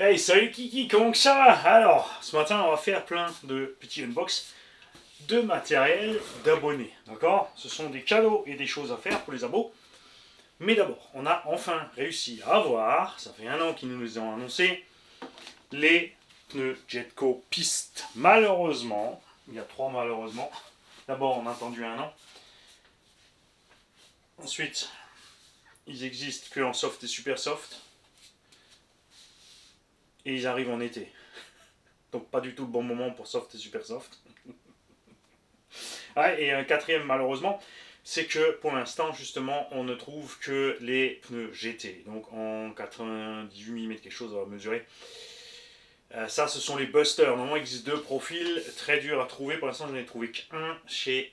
Hey, salut Kiki, comment que ça va? Alors, ce matin, on va faire plein de petits unbox de matériel d'abonnés, d'accord? Ce sont des cadeaux et des choses à faire pour les abos. Mais d'abord, on a enfin réussi à avoir, ça fait un an qu'ils nous les ont annoncé, les pneus Jetco piste. Malheureusement, il y a trois malheureusement. D'abord, on a attendu un an. Ensuite, ils existent que en soft et super soft. Et ils arrivent en été. Donc pas du tout le bon moment pour soft et super soft. Ah, et un quatrième, malheureusement, c'est que pour l'instant, justement, on ne trouve que les pneus GT. Donc en 98 mm, quelque chose à mesurer. Ça, ce sont les Busters. Normalement, il existe deux profils, très durs à trouver. Pour l'instant, je n'en ai trouvé qu'un chez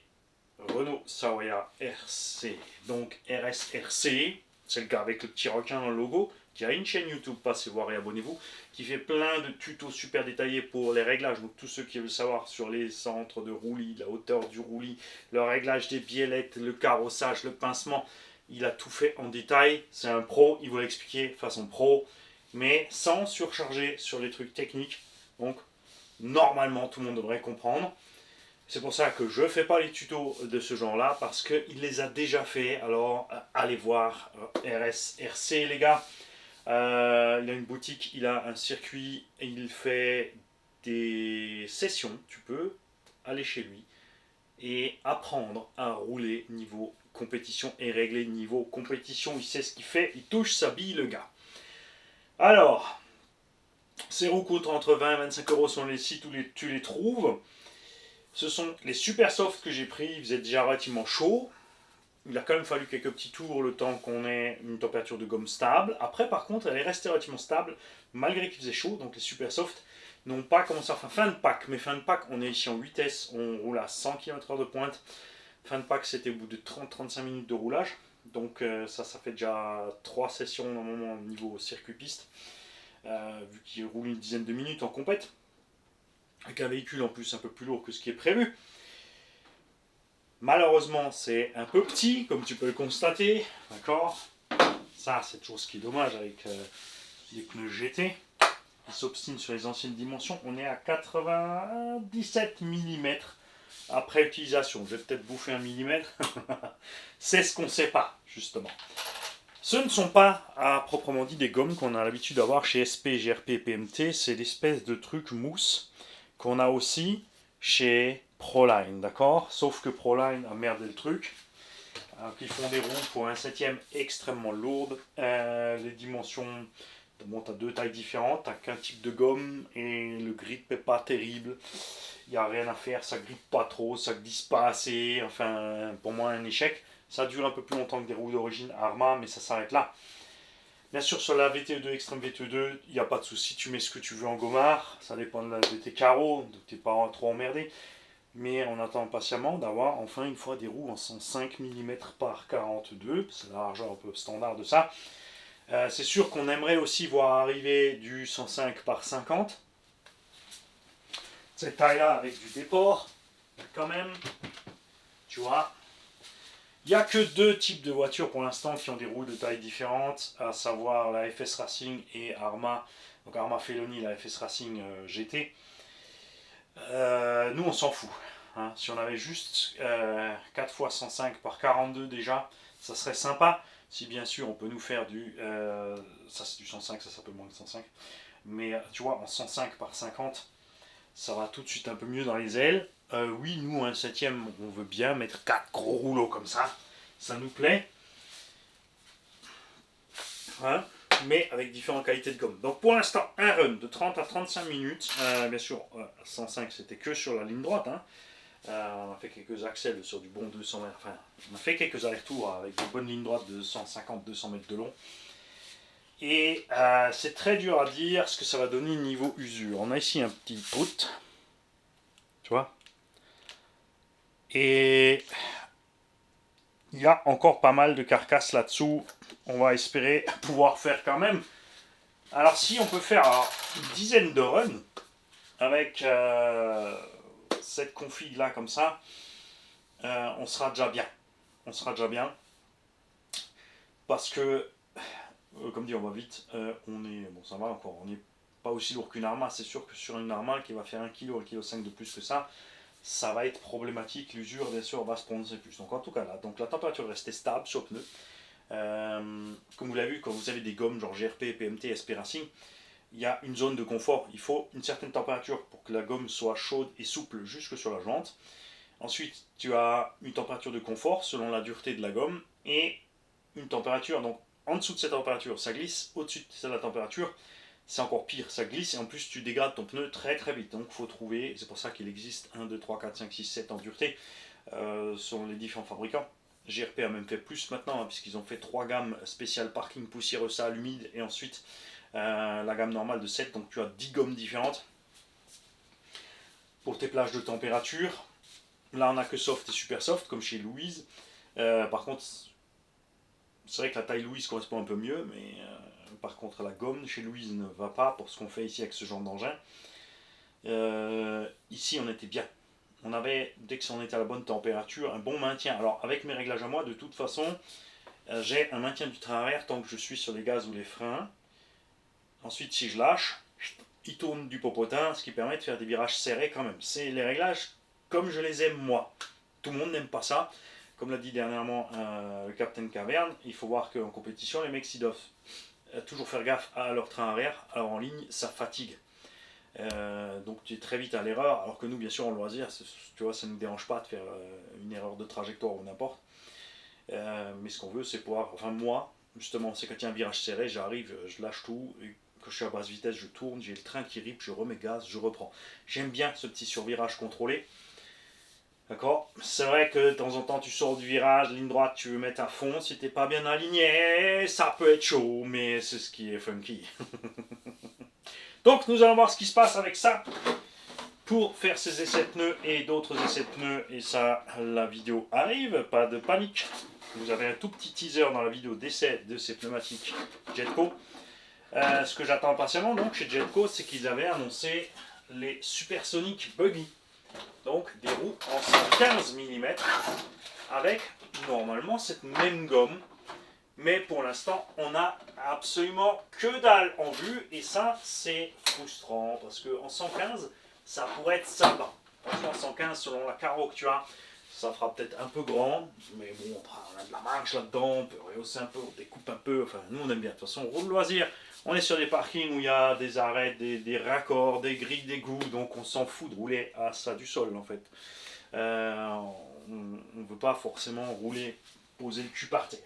Renault Savoia RC. Donc RSRC, c'est le gars avec le petit requin dans le logo, qui a une chaîne YouTube, passez voir et abonnez-vous, qui fait plein de tutos super détaillés pour les réglages. Donc tous ceux qui veulent savoir sur les centres de roulis, la hauteur du roulis, le réglage des biellettes, le carrossage, le pincement, il a tout fait en détail. C'est un pro, il vous l'expliquer façon pro, mais sans surcharger sur les trucs techniques. Donc normalement tout le monde devrait comprendre. C'est pour ça que je ne fais pas les tutos de ce genre-là, parce qu'il les a déjà fait. Alors, allez voir RSRC, les gars. Il a une boutique, il a un circuit, il fait des sessions. Tu peux aller chez lui et apprendre à rouler niveau compétition et régler niveau compétition. Il sait ce qu'il fait, il touche sa bille, le gars. Alors, ces roues coûtent entre 20 et 25 euros sur les sites où tu les trouves. Ce sont les super softs que j'ai pris, ils faisaient déjà relativement chaud. Il a quand même fallu quelques petits tours le temps qu'on ait une température de gomme stable. Après, par contre, elle est restée relativement stable malgré qu'il faisait chaud. Donc les super softs n'ont pas commencé à faire fin de pack. Mais fin de pack, on est ici en vitesse, on roule à 100 km/h de pointe. Fin de pack, c'était au bout de 30-35 minutes de roulage. Donc ça fait déjà 3 sessions normalement au niveau circuit piste. Vu qu'il roule une dizaine de minutes en compète. Avec un véhicule en plus un peu plus lourd que ce qui est prévu. Malheureusement, c'est un peu petit, comme tu peux le constater. D'accord. Ça, c'est toujours ce qui est dommage avec les pneus GT. Ils s'obstinent sur les anciennes dimensions. On est à 97 mm après utilisation. Je vais peut-être bouffer un millimètre. C'est ce qu'on ne sait pas, justement. Ce ne sont pas, à proprement dit, des gommes qu'on a l'habitude d'avoir chez SP, GRP, PMT. C'est l'espèce de truc mousse qu'on a aussi chez Proline, d'accord? Sauf que Proline a merdé le truc. Ils font des roues pour un septième extrêmement lourdes. Les dimensions, bon, tu as deux tailles différentes, tu qu'un type de gomme et le grip n'est pas terrible. Il n'y a rien à faire, ça grippe pas trop, ça glisse pas assez. Enfin, pour moi, un échec. Ça dure un peu plus longtemps que des roues d'origine Arma, mais ça s'arrête là. Bien sûr, sur la VTE2, Extreme VTE2, il n'y a pas de souci, tu mets ce que tu veux en gommard. Ça dépend de tes carreaux, donc tu n'es pas trop emmerdé. Mais on attend patiemment d'avoir enfin une fois des roues en 105 mm par 42. C'est la largeur un peu standard de ça. C'est sûr qu'on aimerait aussi voir arriver du 105 par 50. Cette taille-là avec du déport, quand même, tu vois. Il n'y a que deux types de voitures pour l'instant qui ont des roues de taille différentes, à savoir la FS Racing et Arma. Donc Arma Feloni, la FS Racing GT. Nous, on s'en fout. Hein. Si on avait juste 4 fois 105 par 42 déjà, ça serait sympa. Si bien sûr on peut nous faire du... ça c'est du 105, ça peut moins que 105. Mais tu vois, en 105 par 50, ça va tout de suite un peu mieux dans les ailes. Oui, nous, un septième, on veut bien mettre 4 gros rouleaux comme ça. Ça nous plaît. Hein, mais avec différentes qualités de gomme. Donc pour l'instant, un run de 30 à 35 minutes. Bien sûr, 105 c'était que sur la ligne droite. Hein. On a fait quelques accès sur du bon 200 mètres. Enfin, on a fait quelques allers-retours avec de bonnes lignes droites de 150-200 mètres de long. Et c'est très dur à dire ce que ça va donner niveau usure. On a ici un petit bout. Tu vois. Et il y a encore pas mal de carcasses là-dessous. On va espérer pouvoir faire quand même. Alors si on peut faire une dizaine de runs avec cette config là comme ça, on sera déjà bien. On sera déjà bien. Parce que, comme dit, on va vite. On est, bon ça va encore, on est pas aussi lourd qu'une Arma. C'est sûr que sur une Arma qui va faire 1 kg, 1,5 kg de plus que ça va être problématique. L'usure, bien sûr, va se prononcer plus. Donc en tout cas là, donc la température est restée stable sur le pneu. Comme vous l'avez vu, quand vous avez des gommes genre GRP, PMT, SP Racing, il y a une zone de confort. Il faut une certaine température pour que la gomme soit chaude et souple jusque sur la jante. Ensuite, tu as une température de confort selon la dureté de la gomme et une température. Donc, en dessous de cette température, ça glisse. Au-dessus de la température, c'est encore pire. Ça glisse et en plus, tu dégrades ton pneu très très vite. Donc, il faut trouver. C'est pour ça qu'il existe 1, 2, 3, 4, 5, 6, 7 en dureté selon les différents fabricants. GRP a même fait plus maintenant, puisqu'ils ont fait 3 gammes spéciales parking, poussiéreux, sale, humide et ensuite la gamme normale de 7. Donc, tu as 10 gommes différentes pour tes plages de température. Là, on n'a que soft et super soft, comme chez Louise. Par contre, c'est vrai que la taille Louise correspond un peu mieux, mais par contre, la gomme chez Louise ne va pas pour ce qu'on fait ici avec ce genre d'engin. Ici, on était bien. On avait, dès qu'on était à la bonne température, un bon maintien. Alors, avec mes réglages à moi, de toute façon, j'ai un maintien du train arrière tant que je suis sur les gaz ou les freins. Ensuite, si je lâche, il tourne du popotin, ce qui permet de faire des virages serrés quand même. C'est les réglages comme je les aime moi. Tout le monde n'aime pas ça. Comme l'a dit dernièrement le Captain Caverne, il faut voir qu'en compétition, les mecs, ils doivent toujours faire gaffe à leur train arrière. Alors en ligne, ça fatigue. Donc tu es très vite à l'erreur. Alors que nous, bien sûr, en loisir, tu vois, ça ne nous dérange pas de faire une erreur de trajectoire ou n'importe. Mais ce qu'on veut, c'est pouvoir... Enfin, moi, justement, c'est quand il y a un virage serré, j'arrive, je lâche tout. Et quand je suis à basse vitesse, je tourne, j'ai le train qui rip, je remets gaz, je reprends. J'aime bien ce petit survirage contrôlé. D'accord. C'est vrai que de temps en temps tu sors du virage, ligne droite, tu veux mettre à fond, si t'es pas bien aligné, ça peut être chaud, mais c'est ce qui est funky. Donc nous allons voir ce qui se passe avec ça pour faire ces essais de pneus et d'autres essais de pneus, et ça, la vidéo arrive, pas de panique. Vous avez un tout petit teaser dans la vidéo d'essai de ces pneumatiques Jetco. Ce que j'attends impatiemment donc chez Jetco, c'est qu'ils avaient annoncé les Supersonic Buggy. Donc des roues en 115 mm avec normalement cette même gomme, mais pour l'instant on n'a absolument que dalle en vue et ça c'est frustrant parce que en 115 ça pourrait être sympa. Franchement 115 selon la carreau que tu as, ça fera peut-être un peu grand, mais bon on a de la marge là-dedans, on peut rehausser un peu, on découpe un peu, enfin nous on aime bien. De toute façon on roule loisir. On est sur des parkings où il y a des arrêts, des raccords, des grilles d'égout, donc on s'en fout de rouler à ça du sol en fait. On ne veut pas forcément rouler, poser le cul par terre.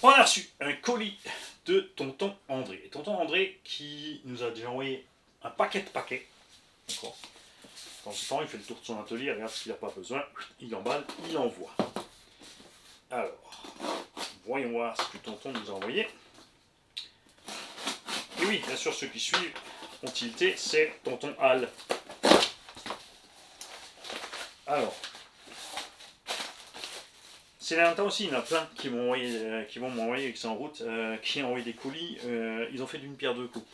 On a reçu un colis de tonton André. Et tonton André qui nous a déjà envoyé un paquet de paquets. D'accord. De temps en temps, il fait le tour de son atelier, il regarde ce qu'il n'a pas besoin, il emballe, il envoie. Alors, voyons voir ce que tonton nous a envoyé. Et oui, bien sûr, ceux qui suivent ont tilté, c'est tonton Al. Alors, ces derniers temps aussi, il y en a plein qui vont m'envoyer, qui sont en route, qui ont envoyé des colis. Ils ont fait d'une pierre deux coups.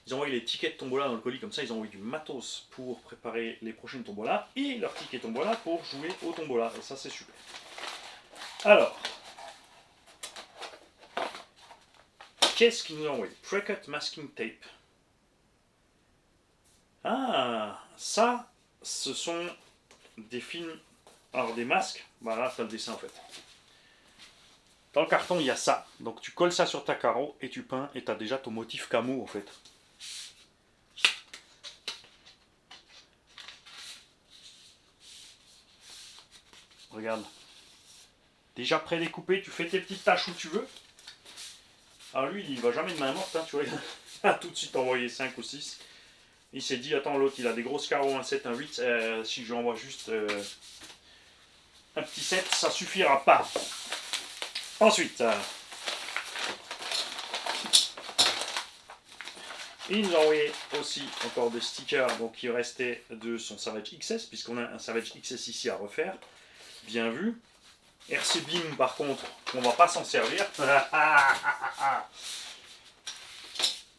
Ils ont envoyé les tickets de tombola dans le colis, comme ça ils ont envoyé du matos pour préparer les prochaines tombolas et leurs tickets tombola pour jouer au tombola. Et ça c'est super. Alors, qu'est-ce qu'ils nous ont envoyé? Precut masking tape. Ah, ça, ce sont des films, alors des masques. Voilà, tu as le dessin en fait. Dans le carton, il y a ça. Donc tu colles ça sur ta carreau et tu peins et tu as déjà ton motif camo en fait. Regarde. Déjà pré-découpé, tu fais tes petites tâches où tu veux. Alors lui, il va jamais de main morte, hein, tu vois. Il a tout de suite envoyé 5 ou 6. Il s'est dit, attends, l'autre, il a des grosses carreaux, un 7, un 8. Si je lui envoie juste un petit 7, ça suffira pas. Ensuite, il nous a envoyé aussi encore des stickers donc, qui restaient de son Savage XS, puisqu'on a un Savage XS ici à refaire. Bien vu. RC Beam, par contre, on va pas s'en servir.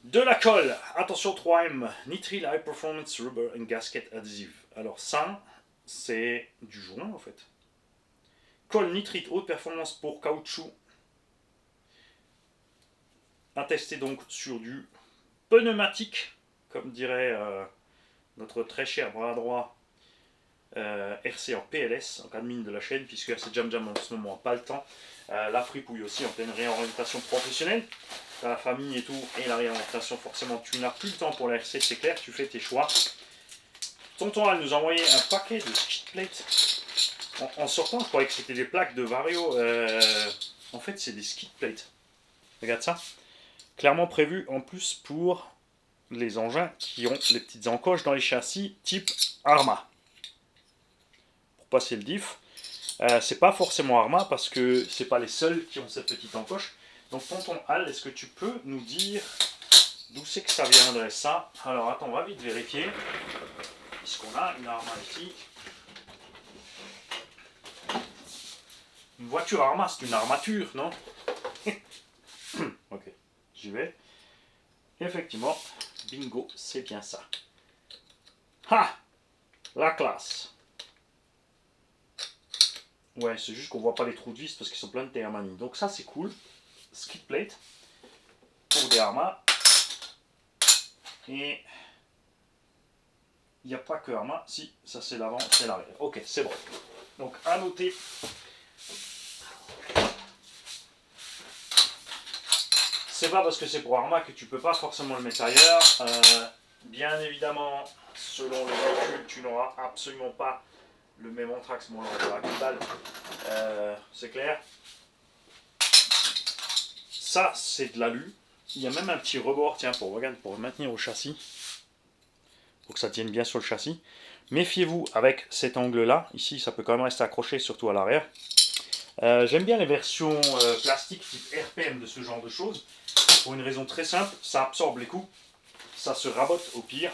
De la colle, attention 3M, Nitrile High Performance Rubber and Gasket Adhesive. Alors ça, c'est du joint en fait. Colle nitrite haute performance pour caoutchouc. À tester donc sur du pneumatique, comme dirait notre très cher bras droit RC en PLS, en admin de la chaîne, puisque RC Jam Jam en ce moment n'a pas le temps. La fripouille aussi en pleine réorientation professionnelle. T'as la famille et tout, et la réorientation, forcément, tu n'as plus le temps pour la RC, c'est clair, tu fais tes choix. Tonton Al nous a envoyé un paquet de skid plates. En sortant, je croyais que c'était des plaques de Vario. En fait, c'est des skid plates. Regarde ça. Clairement prévu en plus pour les engins qui ont les petites encoches dans les châssis type Arma. Pour passer le diff. C'est pas forcément Arma parce que c'est pas les seuls qui ont cette petite encoche. Donc tonton Al, est-ce que tu peux nous dire d'où c'est que ça viendrait ça? Alors attends, on va vite vérifier. Puisqu'on a une Arma ici. Une voiture Arma, c'est une armature, non? Ok, j'y vais. Effectivement, bingo, c'est bien ça. Ha! La classe. Ouais, c'est juste qu'on voit pas les trous de vis parce qu'ils sont pleins de thermanie. Donc ça, c'est cool. Skid plate pour des Arma. Et il n'y a pas que Arma. Si, ça c'est l'avant, c'est l'arrière. Ok, c'est bon. Donc à noter. C'est pas parce que c'est pour Arma que tu peux pas forcément le mettre ailleurs. Bien évidemment, selon le véhicule, tu n'auras absolument pas le même anthrax. Bon, là, on va la dalle. C'est clair. Ça, c'est de l'alu. Il y a même un petit rebord, tiens, pour maintenir au châssis. Pour que ça tienne bien sur le châssis. Méfiez-vous avec cet angle-là. Ici, ça peut quand même rester accroché, surtout à l'arrière. J'aime bien les versions plastiques type RPM de ce genre de choses. Pour une raison très simple, ça absorbe les coups. Ça se rabote au pire.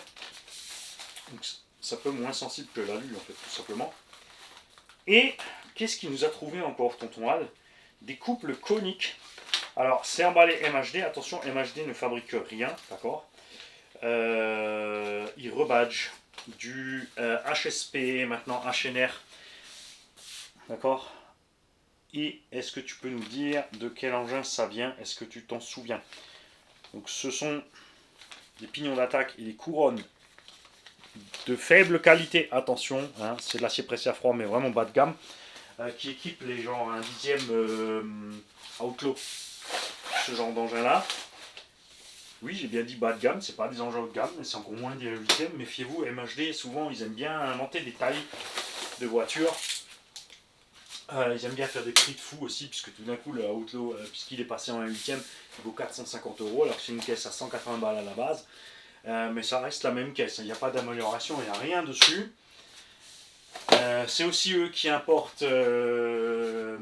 Donc, ça peut moins sensible que l'alu, en fait, tout simplement. Et qu'est-ce qu'il nous a trouvé encore, tonton Al? Des couples coniques. Alors, c'est emballé MHD. Attention, MHD ne fabrique rien, d'accord. Il rebadge du HSP, maintenant HNR. D'accord. Et est-ce que tu peux nous dire de quel engin ça vient? Est-ce que tu t'en souviens? Donc, ce sont des pignons d'attaque et des couronnes de faible qualité. Attention, hein, c'est de l'acier pressé à froid, mais vraiment bas de gamme. Qui équipe les gens un 10e Outlaw, ce genre d'engin là. Oui, j'ai bien dit bas de gamme, c'est pas des engins haut de gamme, mais c'est encore moins des 8e. Méfiez-vous, MHD, souvent ils aiment bien inventer des tailles de voitures. Ils aiment bien faire des prix de fou aussi, puisque tout d'un coup le Outlaw, puisqu'il est passé en 8e, il vaut 450 €, alors que c'est une caisse à 180 balles à la base. Mais ça reste la même caisse, il n'y a pas d'amélioration, il n'y a rien dessus. C'est aussi eux qui importent le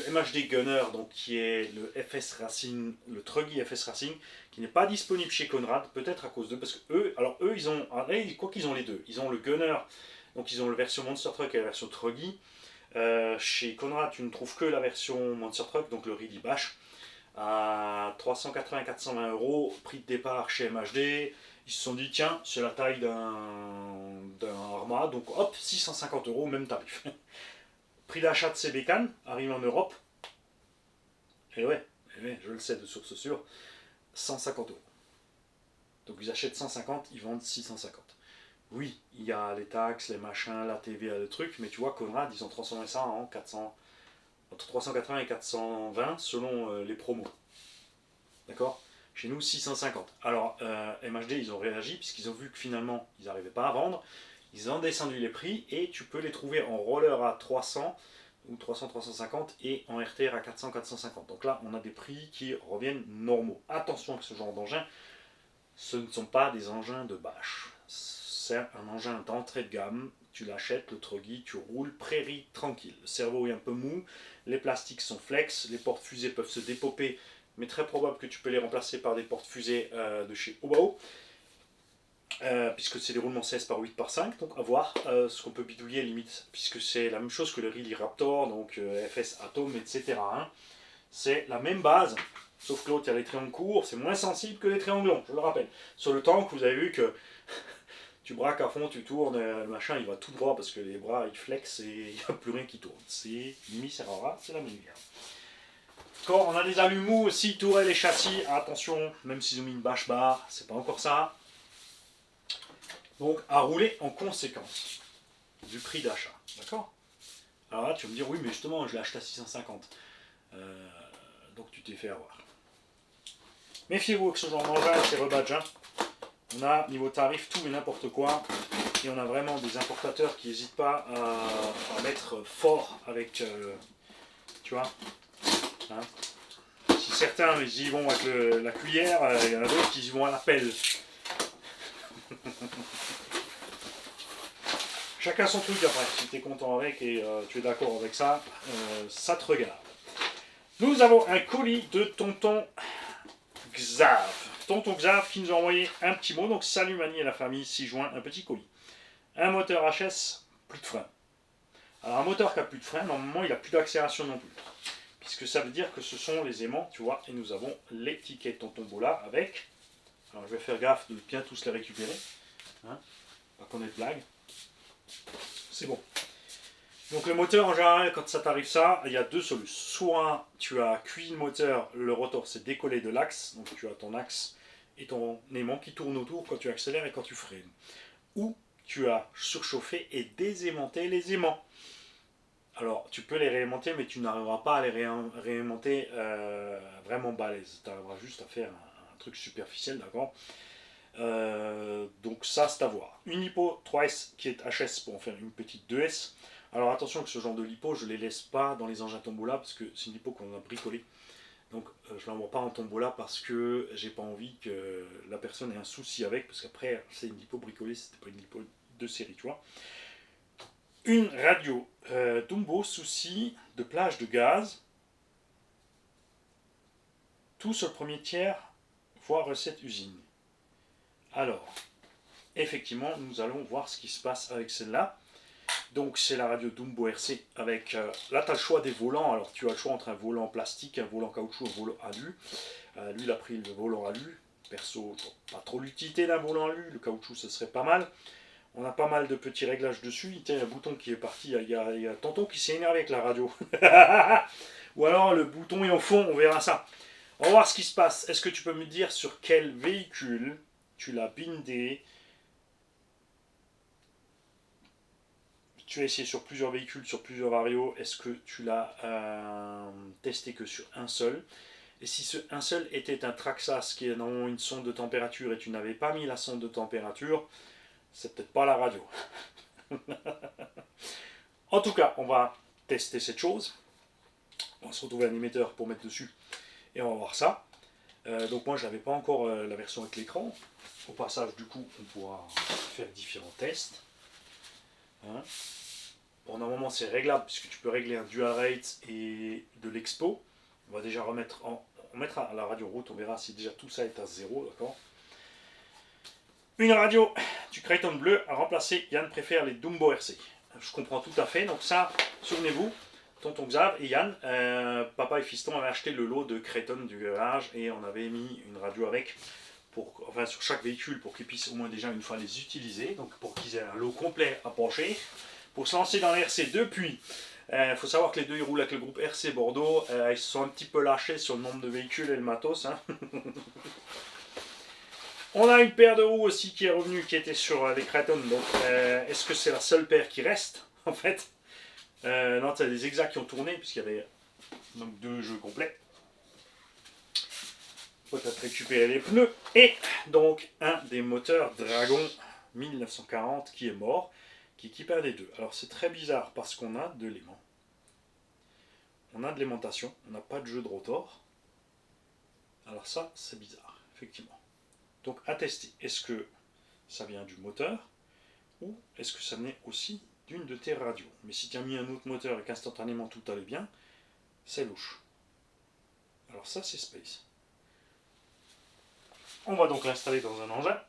MHD Gunner, donc qui est le FS Racing, le Truggy FS Racing, qui n'est pas disponible chez Conrad, peut-être à cause d'eux, parce que eux, ils ont, quoi qu'ils ont les deux, ils ont le Gunner, donc ils ont la version Monster Truck et la version Truggy. Chez Conrad, tu ne trouves que la version Monster Truck, donc le Ridley Bash, à 380-420 €, prix de départ chez MHD. Ils se sont dit, tiens, c'est la taille d'un Arma, donc hop, 650 €, même tarif. Prix d'achat de ces bécanes, arrive en Europe. Et ouais, je le sais de source sûre, 150 €. Donc ils achètent 150, ils vendent 650. Oui, il y a les taxes, les machins, la TVA, le truc, mais tu vois, Conrad, ils ont transformé ça en 400, entre 380 et 420 selon les promos. D'accord? Chez nous, 650. Alors, MHD, ils ont réagi, puisqu'ils ont vu que finalement, ils n'arrivaient pas à vendre. Ils ont descendu les prix, et tu peux les trouver en roller à 300, ou 300-350, et en RTR à 400-450. Donc là, on a des prix qui reviennent normaux. Attention avec ce genre d'engin, ce ne sont pas des engins de bâche. C'est un engin d'entrée de gamme. Tu l'achètes, le Truggy, tu roules, prairie tranquille. Le cerveau est un peu mou, les plastiques sont flex, les portes fusées peuvent se dépoper, mais très probable que tu peux les remplacer par des portes fusées de chez Obao, puisque c'est des roulements 16 par 8 par 5, donc à voir ce qu'on peut bidouiller limite, puisque c'est la même chose que le Ridley Raptor, donc FS Atom, etc. Hein. C'est la même base, sauf que l'autre, il y a les triangles courts, c'est moins sensible que les triangles longs, je le rappelle. Sur le tank, vous avez vu que tu braques à fond, tu tournes, le machin il va tout droit parce que les bras ils flexent et il n'y a plus rien qui tourne. C'est Mimi Serrara, c'est la même guerre. Quand on a des allumous aussi, tourelles et châssis, attention, même s'ils ont mis une bâche barre, c'est pas encore ça. Donc à rouler en conséquence du prix d'achat. D'accord? Alors là, tu vas me dire, oui, mais justement, je l'ai acheté à 650. Donc tu t'es fait avoir. Méfiez-vous avec ce genre d'engin, c'est rebadge. On a, niveau tarif, tout et n'importe quoi. Et on a vraiment des importateurs qui n'hésitent pas à mettre fort avec, tu vois. Hein. Si certains ils y vont avec la cuillère, il y en a d'autres qui y vont à la pelle. Chacun son truc après. Si tu es content avec et tu es d'accord avec ça, ça te regarde. Nous avons un colis de Tonton Xav. Tonton Xav qui nous a envoyé un petit mot. Donc salut Mani et la famille, 6 juin, un petit colis. Un moteur HS, plus de frein. Alors un moteur qui a plus de frein, normalement il n'a plus d'accélération non plus. Puisque ça veut dire que ce sont les aimants, tu vois, et nous avons l'étiquette Tonton Bola avec. Alors je vais faire gaffe de bien tous les récupérer. Hein, pas qu'on ait de blague. C'est bon. Donc le moteur en général, quand ça t'arrive ça, il y a deux solutions. Soit tu as cuit le moteur, le rotor s'est décollé de l'axe, donc tu as ton axe et ton aimant qui tourne autour quand tu accélères et quand tu freines. Ou tu as surchauffé et désaimanté les aimants. Alors tu peux les réaimanter, mais tu n'arriveras pas à les réaimanter vraiment balèze. Tu arriveras juste à faire un truc superficiel, d'accord. Donc ça c'est à voir. Une lipo 3S qui est HS pour en faire une petite 2S. Alors attention que ce genre de lipo je ne les laisse pas dans les engins tombola parce que c'est une lipo qu'on a bricolée. Donc je ne l'envoie pas en tombola parce que j'ai pas envie que la personne ait un souci avec, parce qu'après c'est une lipo bricolée, c'était pas une lipo de série, tu vois. Une radio Dumbo souci de plage de gaz. Tout sur le premier tiers, voire recette usine. Alors, effectivement, nous allons voir ce qui se passe avec celle-là. Donc, c'est la radio Dumbo RC avec... là, tu as le choix des volants. Alors, tu as le choix entre un volant plastique, un volant caoutchouc, un volant alu. Lui, il a pris le volant alu. Perso, pas trop l'utilité d'un volant alu. Le caoutchouc, ce serait pas mal. On a pas mal de petits réglages dessus. Il y a un bouton qui est parti. Il y a Tonton qui s'est énervé avec la radio. Ou alors, le bouton est au fond. On verra ça. On va voir ce qui se passe. Est-ce que tu peux me dire sur quel véhicule tu l'as bindé? Tu as essayé sur plusieurs véhicules, sur plusieurs varios. Est-ce que tu l'as testé que sur un seul? Et si ce un seul était un Traxxas qui est dans une sonde de température et tu n'avais pas mis la sonde de température, c'est peut-être pas la radio. En tout cas, on va tester cette chose. On va se retrouver un émetteur pour mettre dessus et on va voir ça. Donc moi je n'avais pas encore la version avec l'écran. Au passage du coup on pourra faire différents tests. Hein. Bon, normalement c'est réglable puisque tu peux régler un dual rate et de l'expo. On va déjà remettre on mettra la radio route, on verra si déjà tout ça est à 0, d'accord. Une radio du Creighton bleu à remplacer. Yann préfère les Dumbo RC. Je comprends tout à fait. Donc ça, souvenez-vous, Tonton Xav et Yann, papa et fiston avaient acheté le lot de Creighton du garage et on avait mis une radio avec, enfin sur chaque véhicule pour qu'ils puissent au moins déjà une fois les utiliser, donc pour qu'ils aient un lot complet à pencher. Pour se lancer dans l'RC depuis, il faut savoir que les deux ils roulent avec le groupe RC Bordeaux, ils se sont un petit peu lâchés sur le nombre de véhicules et le matos. Hein. On a une paire de roues aussi qui est revenue, qui était sur les Creighton, donc est-ce que c'est la seule paire qui reste en fait? Non, tu as des exacts qui ont tourné, puisqu'il y avait donc 2 jeux complets. Peut-être récupérer les pneus. Et donc un des moteurs Dragon 1940 qui est mort, qui équipe un des deux. Alors c'est très bizarre parce qu'on a de l'aimant. On a de l'aimantation, on n'a pas de jeu de rotor. Alors ça, c'est bizarre, effectivement. Donc à tester, est-ce que ça vient du moteur ou est-ce que ça venait aussi d'une de tes radios? Mais si tu as mis un autre moteur et qu'instantanément tout allait bien, c'est louche. Alors ça c'est Space. On va donc l'installer dans un engin,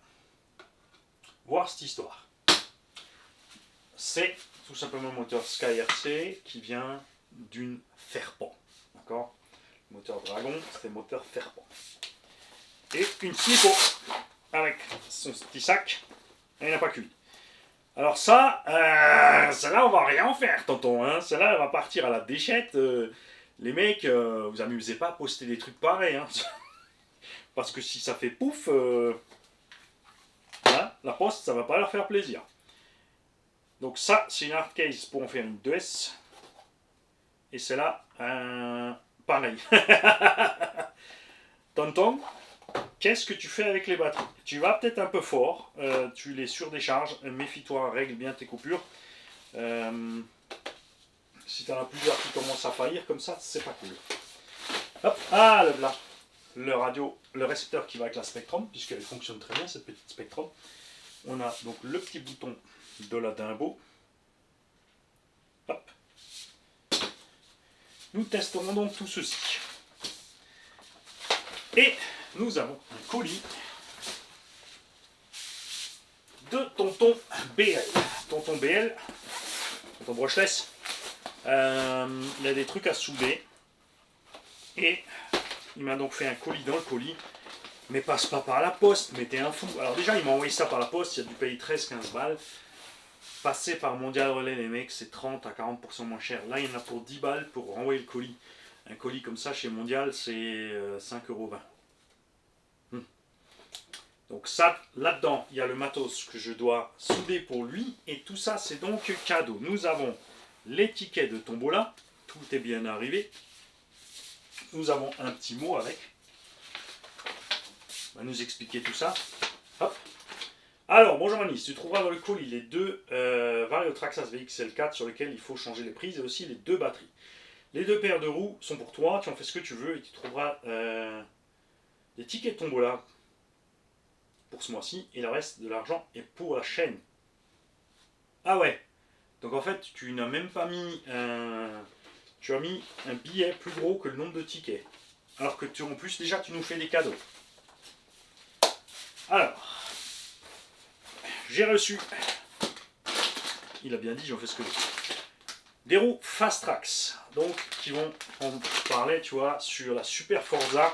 voir cette histoire. C'est tout simplement un moteur Sky RC qui vient d'une Ferpent. D'accord? Le moteur Dragon, c'est le moteur Ferpent. Et une snipo avec son petit sac, et il n'y en a pas qu'une. Alors ça, celle-là on va rien en faire, tonton. Hein. Celle-là elle va partir à la déchette. Les mecs, vous amusez pas à poster des trucs pareils. Hein. Parce que si ça fait pouf, hein, la poste, ça va pas leur faire plaisir. Donc ça, c'est une hard case pour en faire une 2S. Et celle-là, pareil. Tonton, qu'est-ce que tu fais avec les batteries? Tu vas peut-être un peu fort, tu les surdécharges, méfie-toi, règle bien tes coupures. Si tu en as plusieurs qui commencent à faillir comme ça, c'est pas cool. Hop, ah là, le récepteur qui va avec la Spectrum, puisqu'elle fonctionne très bien cette petite Spectrum. On a donc le petit bouton de la Dimbo. Hop. Nous testerons donc tout ceci. Et nous avons un colis de Tonton BL. Tonton BL, Tonton Brushless, il a des trucs à souder. Et il m'a donc fait un colis dans le colis. Mais passe pas par la poste, mais t'es un fou. Alors déjà, il m'a envoyé ça par la poste, il a dû payer 13-15 balles. Passer par Mondial Relais, les mecs, c'est 30 à 40% moins cher. Là, il y en a pour 10 balles pour renvoyer le colis. Un colis comme ça chez Mondial, c'est 5,20 €. Donc ça, là-dedans, il y a le matos que je dois souder pour lui. Et tout ça, c'est donc cadeau. Nous avons l'étiquette de Tombola. Tout est bien arrivé. Nous avons un petit mot avec. On va nous expliquer tout ça. Hop. Alors, bonjour Anis, tu trouveras dans le colis les deux Vario Traxxas VXL4 sur lesquels il faut changer les prises et aussi les deux batteries. Les deux paires de roues sont pour toi, tu en fais ce que tu veux et tu trouveras des tickets de Tombola pour ce mois-ci et le reste de l'argent est pour la chaîne. Ah ouais, donc en fait tu n'as même pas mis tu as mis un billet plus gros que le nombre de tickets. Alors que en plus déjà tu nous fais des cadeaux. Alors, j'ai reçu, il a bien dit, j'en fais ce que je veux, des roues Fast Trax, donc qui vont, on parlait, tu vois, sur la Super Forza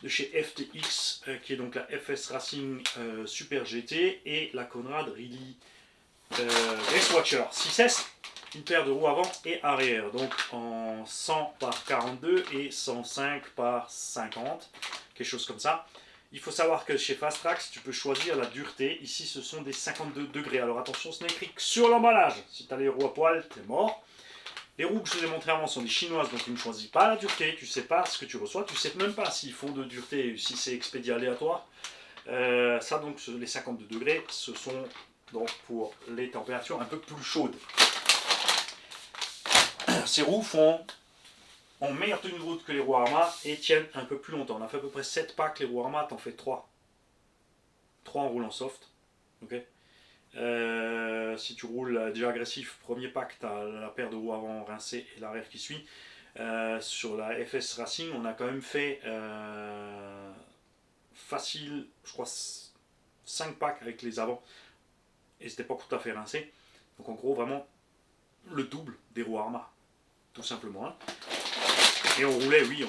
de chez FTX, qui est donc la FS Racing Super GT et la Conrad Reilly Race Watcher 6S, une paire de roues avant et arrière, donc en 100 par 42 et 105 par 50, quelque chose comme ça. Il faut savoir que chez Fast Trax, tu peux choisir la dureté. Ici, ce sont des 52 degrés. Alors attention, ce n'est écrit que sur l'emballage. Si tu as les roues à poil, tu es mort. Les roues que je vous ai montrées avant sont des chinoises, donc tu ne choisis pas la dureté. Tu ne sais pas ce que tu reçois. Tu ne sais même pas s'ils font de dureté, si c'est expédié aléatoire. Ça, donc, les 52 degrés, ce sont donc pour les températures un peu plus chaudes. Ces roues ont meilleure tenue de route que les roues Arma et tiennent un peu plus longtemps. On a fait à peu près 7 packs, les roues Arma, t'en fais 3. 3 en roulant soft. Okay. Si tu roules déjà agressif, premier pack, tu as la paire de roues avant rincée et l'arrière qui suit. Sur la FS Racing, on a quand même fait facile, je crois, 5 packs avec les avant. Et c'était pas tout à fait rincé. Donc en gros, vraiment le double des roues Arma. Tout simplement. Hein. Et on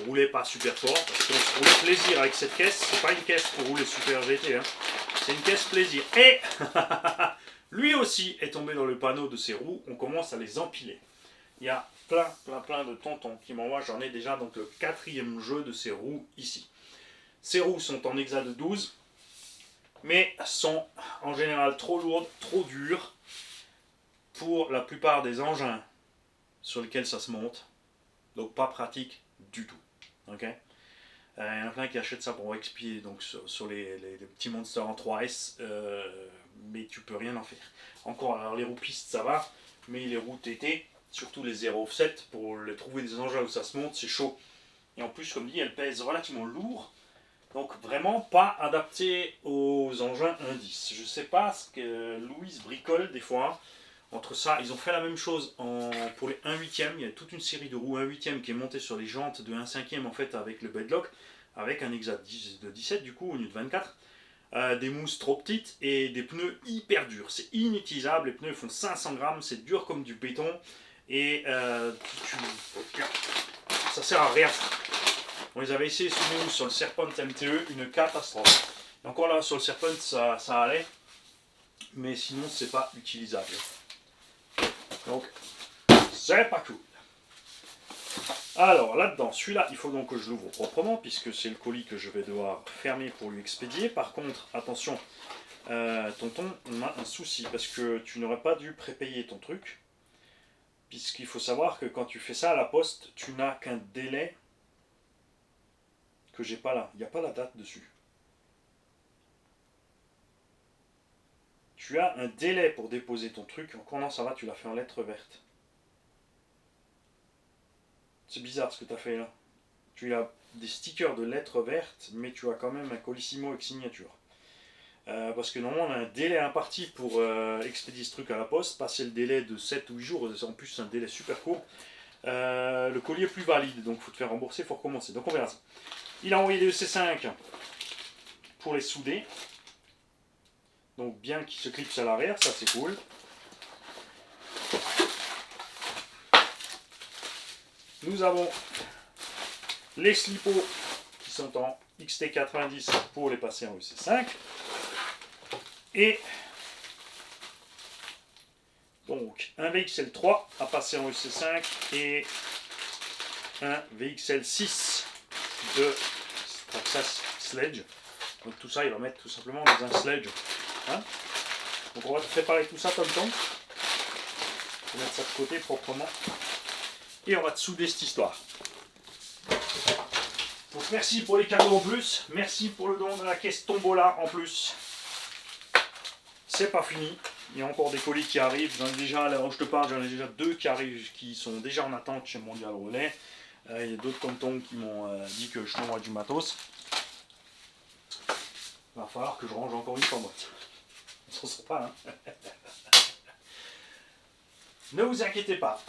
roulait pas super fort, parce qu'on se roulait plaisir avec cette caisse. C'est pas une caisse pour rouler super GT, hein. C'est une caisse plaisir. Et lui aussi est tombé dans le panneau de ces roues, on commence à les empiler. Il y a plein de tontons qui m'envoient, j'en ai déjà donc le 4e jeu de ces roues ici. Ces roues sont en hexa de 12, mais sont en général trop lourdes, trop dures pour la plupart des engins sur lesquels ça se monte. Donc pas pratique du tout. Okay, il y en a plein qui achètent ça pour expier donc sur les petits monsters en 3S, mais tu peux rien en faire. Encore, alors les roues pistes ça va, mais les roues TT, surtout les 0 offset, pour les trouver des engins où ça se monte, c'est chaud. Et en plus, comme dit, elles pèsent relativement lourd, donc vraiment pas adapté aux engins indices. Je sais pas ce que Louise bricole des fois. Entre ça, ils ont fait la même chose pour les 1/8e. Il y a toute une série de roues 1/8e qui est montée sur les jantes de 1/5e en fait avec le bedlock, avec un hexa de 17 du coup au lieu de 24. Des mousses trop petites et des pneus hyper durs. C'est inutilisable, les pneus font 500 grammes, c'est dur comme du béton et ça sert à rien. On les avait essayés sur le Serpent MTE, une catastrophe. Et encore là sur le Serpent ça allait, mais sinon c'est pas utilisable. Donc, c'est pas cool. Alors là-dedans, celui-là, il faut donc que je l'ouvre proprement, puisque c'est le colis que je vais devoir fermer pour lui expédier. Par contre, attention, tonton, on a un souci, parce que tu n'aurais pas dû prépayer ton truc, puisqu'il faut savoir que quand tu fais ça à la poste, tu n'as qu'un délai que j'ai pas là. Il n'y a pas la date dessus. Tu as un délai pour déposer ton truc. Encore non, ça va, tu l'as fait en lettres vertes. C'est bizarre ce que tu as fait là. Tu as des stickers de lettres vertes, mais tu as quand même un colissimo avec signature. Parce que normalement on a un délai imparti pour expédier ce truc à la poste, passer le délai de 7 ou 8 jours, en plus c'est un délai super court. Le colis est plus valide, donc il faut te faire rembourser, il faut recommencer. Donc on verra ça. Il a envoyé des EC5 pour les souder. Donc bien qu'il se clipse à l'arrière, ça c'est cool. Nous avons les slipots qui sont en XT90 pour les passer en EC5. Et donc un VXL3 à passer en EC5 et un VXL6 de Traxxas Sledge. Donc tout ça, il va mettre tout simplement dans un sledge. Hein, donc on va préparer tout ça comme temps. On va mettre ça de côté proprement. Et on va te souder cette histoire. Donc merci pour les cadeaux en plus. Merci pour le don de la caisse Tombola en plus. C'est pas fini. Il y a encore des colis qui arrivent. J'en ai déjà, alors où je te parle, j'en ai déjà 2 qui arrivent, qui sont déjà en attente chez Mondial Relais. Il y a d'autres cantons qui m'ont dit que je t'envoie du matos. Il va falloir que je range encore une fois boîte. On s'en sort pas, hein. Ne vous inquiétez pas.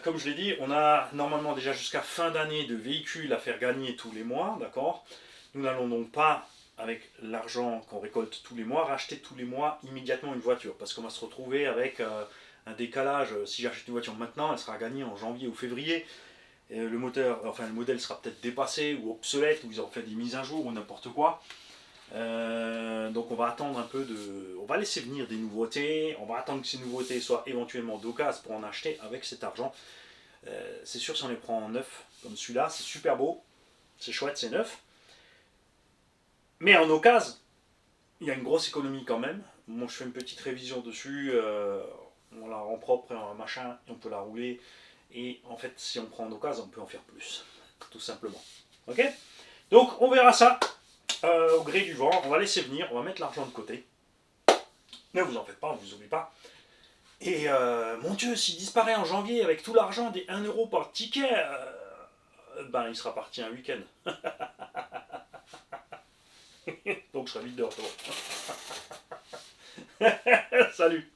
Comme je l'ai dit, on a normalement déjà jusqu'à fin d'année de véhicules à faire gagner tous les mois, d'accord. Nous n'allons donc pas, avec l'argent qu'on récolte tous les mois, racheter tous les mois immédiatement une voiture, parce qu'on va se retrouver avec un décalage. Si j'achète une voiture maintenant, elle sera gagnée en janvier ou février. Et le moteur, enfin le modèle sera peut-être dépassé ou obsolète, ou ils auront fait des mises à jour ou n'importe quoi. Donc on va attendre un peu on va laisser venir des nouveautés, on va attendre que ces nouveautés soient éventuellement d'occasion pour en acheter avec cet argent. C'est sûr si on les prend en neuf, comme celui-là, c'est super beau, c'est chouette, c'est neuf. Mais en occasion, il y a une grosse économie quand même. Moi je fais une petite révision dessus, on la rend propre, machin, et on peut la rouler. Et en fait si on prend en occasion, on peut en faire plus, tout simplement. Ok? Donc on verra ça. Au gré du vent, on va laisser venir, on va mettre l'argent de côté. Ne vous en faites pas, on ne vous oublie pas. Et mon Dieu, s'il disparaît en janvier avec tout l'argent des 1 euro par ticket, ben il sera parti un week-end. Donc je serai vite de retour. Salut.